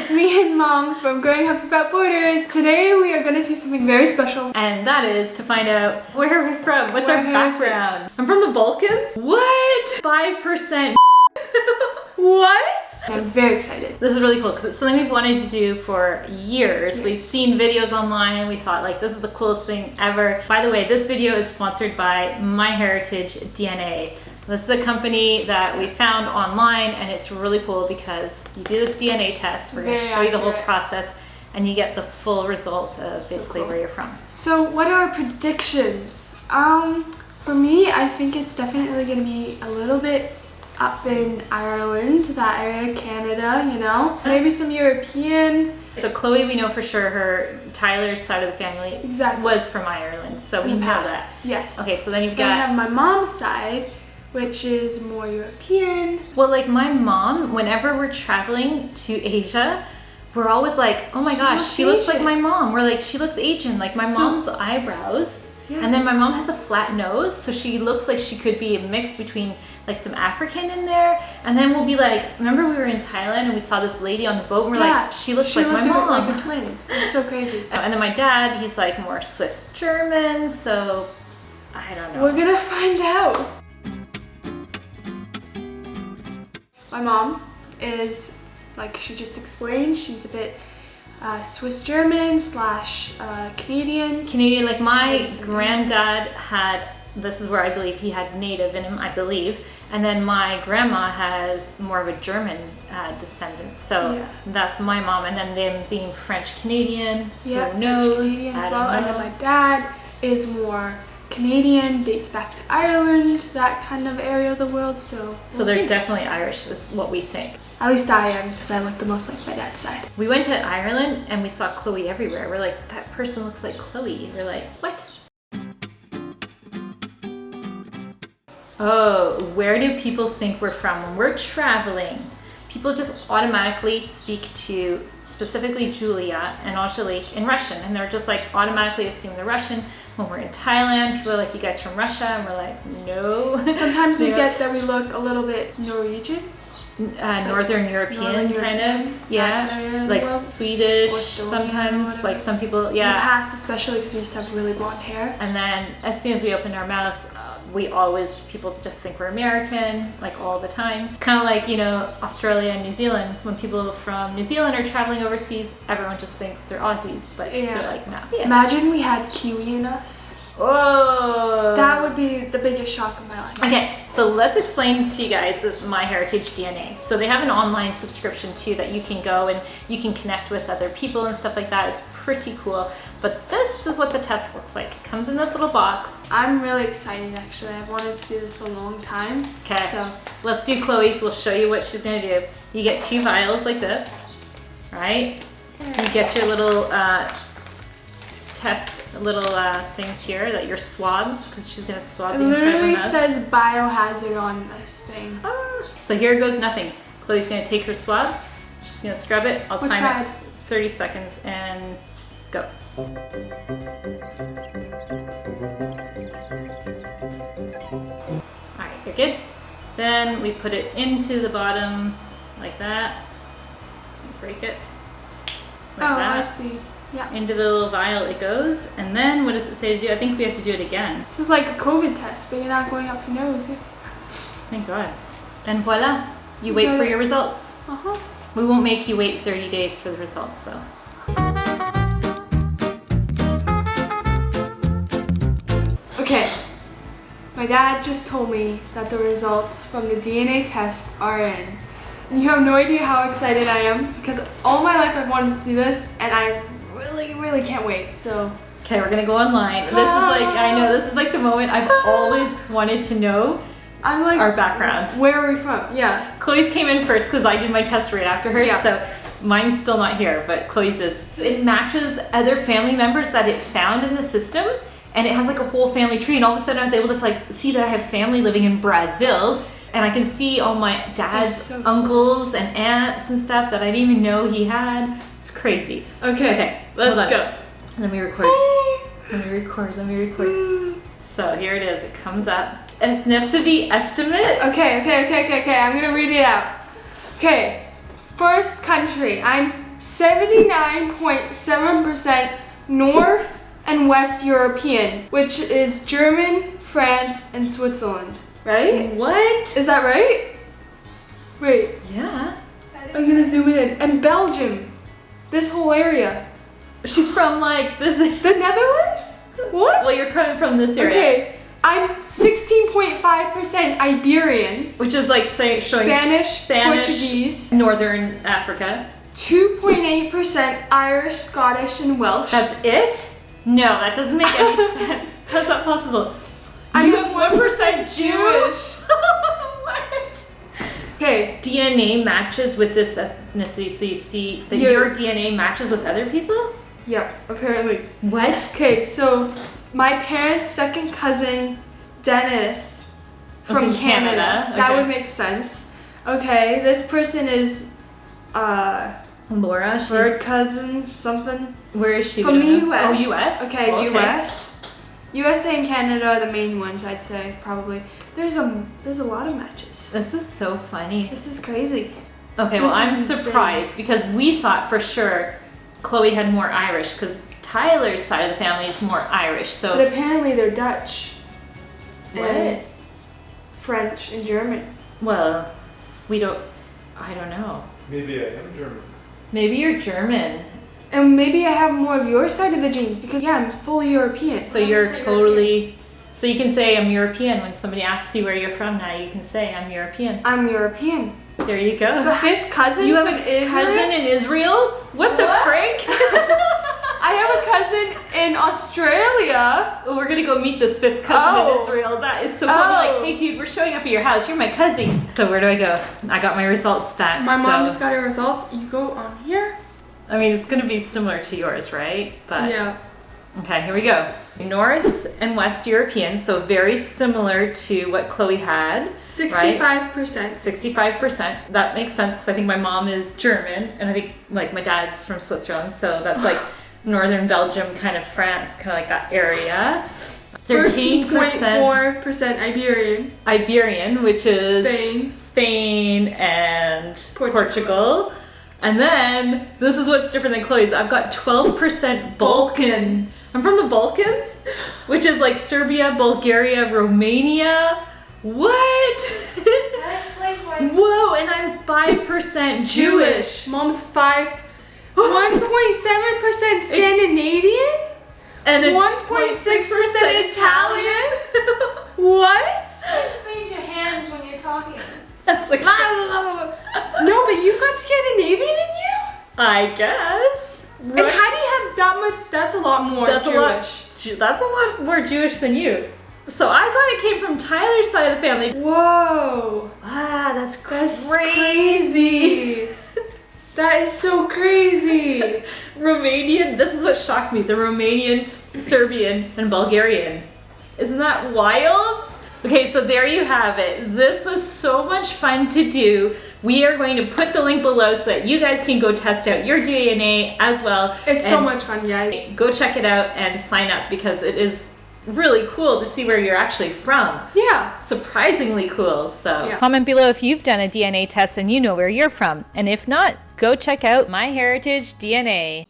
it's me and Mom from Growing Up Without Borders. Today we are going to do something very special. And that is to find out where we're from. What's our background? I'm from the Balkans? What? 5%. What? I'm very excited. This is really cool because it's something we've wanted to do for years. Yes. We've seen videos online and we thought like this is the coolest thing ever. By the way, this video is sponsored by MyHeritage DNA. This is a company that we found online and it's really cool because you do this DNA test. We're going to show you the whole process and you get the full result of basically where you're from. So what are our predictions? For me, I think it's definitely going to be a little bit up in Ireland, that area, Canada, you know? Maybe some European. So Chloe, we know for sure Tyler's side of the family was from Ireland, so we know that. Yes. Okay, so then you've got... I have my mom's side, which is more European. Well, like my mom, whenever we're traveling to Asia, we're always like, oh my gosh, she looks like my mom. We're like, she looks Asian, like my mom's eyebrows. Yeah. And then my mom has a flat nose, so she looks like she could be a mix between like some African in there. And then we'll be like, remember we were in Thailand and we saw this lady on the boat and we're like, she looks like my mom. Like a twin. It's so crazy. And then my dad, he's like more Swiss German, so I don't know. We're gonna find out. My mom is, like she just explained, she's a bit Swiss German / Canadian. Canadian, like my granddad had, this is where I believe he had native in him, I believe. And then my grandma has more of a German descendant. So that's my mom. And then them being French Canadian, yeah, who knows? French Canadian as well. And then my dad is more Canadian, dates back to Ireland, that kind of area of the world. So they're definitely Irish, is what we think. At least I am, because I look the most like my dad's side. We went to Ireland and we saw Chloe everywhere. We're like, that person looks like Chloe. We're like, what? Oh, where do people think we're from? When we're traveling, people just automatically speak to specifically Julia and Angelique in Russian. And they're just like automatically assume they're Russian. When we're in Thailand, people are like, you guys from Russia? And we're like, no. Sometimes we get that we look a little bit Norwegian. Northern European kind of, yeah, like Swedish sometimes, like some people, in the past, especially because we used to have really blonde hair. And then as soon as we opened our mouth, people just think we're American, like all the time. Kind of like, you know, Australia and New Zealand. When people from New Zealand are traveling overseas, everyone just thinks they're Aussies, but they're like, no. Yeah. Imagine we had Kiwi in us. Oh, that would be the biggest shock of my life. Okay, so let's explain to you guys this MyHeritage DNA. So they have an online subscription too that you can go and you can connect with other people and stuff like that. It's pretty cool. But this is what the test looks like. It comes in this little box. I'm really excited actually. I've wanted to do this for a long time. Okay, so let's do Chloe's. We'll show you what she's gonna do. You get 2 vials like this, right? You get your little things here that your swabs, because she's gonna swab the inside of her mouth. It literally says biohazard on this thing. So here goes nothing. Chloe's gonna take her swab. She's gonna scrub it. I'll time it 30 seconds and go. Alright, you're good. Then we put it into the bottom like that. Break it. Like that. I see. Yeah. Into the little vial it goes, and then what does it say to do? I think we have to do it again. This is like a COVID test, but you're not going up your nose. Thank God. And voila, you wait for your results. We won't make you wait 30 days for the results though. Okay, my dad just told me that the results from the DNA test are in. And you have no idea how excited I am, because all my life I've wanted to do this, and I really can't wait. So okay, we're gonna go online. This is like, I know, this is like the moment I've always wanted to know. I'm like, our background. Where are we from? Yeah. Chloe's came in first because I did my test right after hers, so mine's still not here, but Chloe's is. It matches other family members that it found in the system, and it has like a whole family tree, and all of a sudden I was able to like see that I have family living in Brazil, and I can see all my dad's uncles and aunts and stuff that I didn't even know he had. It's crazy. Okay, let's go. Let me record. Let me record. So here it is. It comes up. Ethnicity estimate. Okay. I'm gonna read it out. Okay, first country. I'm 79.7% North and West European, which is German, France, and Switzerland. Right? What? Is that right? Wait, Yeah. I'm gonna zoom in. And Belgium. This whole area. She's from like this. The Netherlands? What? Well, you're coming from this area. Okay, I'm 16.5% Iberian, Which is like say showing Spanish, Portuguese, Northern Africa. 2.8% Irish, Scottish, and Welsh. That's it? No, that doesn't make any sense. How's that possible? I'm You have 1% Jewish. What? Okay, DNA matches with this ethnicity, so you see that Yeah. your DNA matches with other people? yeah, apparently. What? Okay, so my parents' second cousin, Dennis, from in Canada. Canada, That okay. would make sense. Okay, this person is Laura, third she's... cousin, something. Where is she? From We the don't know. US. Oh, US? Okay, Oh, US. USA and Canada are the main ones, I'd say, probably. There's a lot of matches. This is so funny. This is crazy. Okay, well, This I'm is insane. surprised because we thought for sure Chloe had more Irish because Tyler's side of the family is more Irish. But So apparently they're Dutch. what? And French and German. Well, I don't know. Maybe I am German. Maybe you're German. And maybe I have more of your side of the genes because, yeah, I'm fully European. So you're totally. So you can say I'm European when somebody asks you where you're from. Now you can say I'm European. I'm European. There you The go. fifth cousin You have from a Israel. cousin in Israel? What the What? frick? I have a cousin in Australia. We're gonna go meet this fifth cousin Oh. in Israel. That is so cool. Oh. Like, hey dude, we're showing up at your house. You're my cousin. So where do I go? I got my results back. My mom so- just got her results. You go on here. I mean, it's gonna be similar to yours, right? But Yeah. okay, here we go. North and West European, so very similar to what Chloe had. 65%. 65%. That makes sense because I think my mom is German and I think like my dad's from Switzerland, so that's like northern Belgium, kind of France, kind of like that area. 13% 13.4% Iberian. Iberian, which is Spain. Spain and Portugal. Portugal. And then this is what's different than Chloe's. I've got 12% Balkan. I'm from the Balkans, which is like Serbia, Bulgaria, Romania. What? That explains why. Whoa, and I'm 5% Jewish. Mom's 1.7% Scandinavian. And then 1.6% Italian. What? Explain your hands when you're talking. That's like, No, but you've got Scandinavian in you? I guess. And how do you have that much? That's a lot more That's Jewish. That's a lot more Jewish than you. So I thought it came from Tyler's side of the family. Whoa. Ah, that's That's crazy. That is so crazy. Romanian, this is what shocked me. The Romanian, Serbian, and Bulgarian. Isn't that wild? Okay, so there you have it. This was so much fun to do. We are going to put the link below so that you guys can go test out your DNA as well. It's so And much fun, guys. go check it out and sign up because it is really cool to see where you're actually from. Yeah. Surprisingly cool. So Yeah. comment below if you've done a DNA test and you know where you're from. And if not, go check out MyHeritage DNA.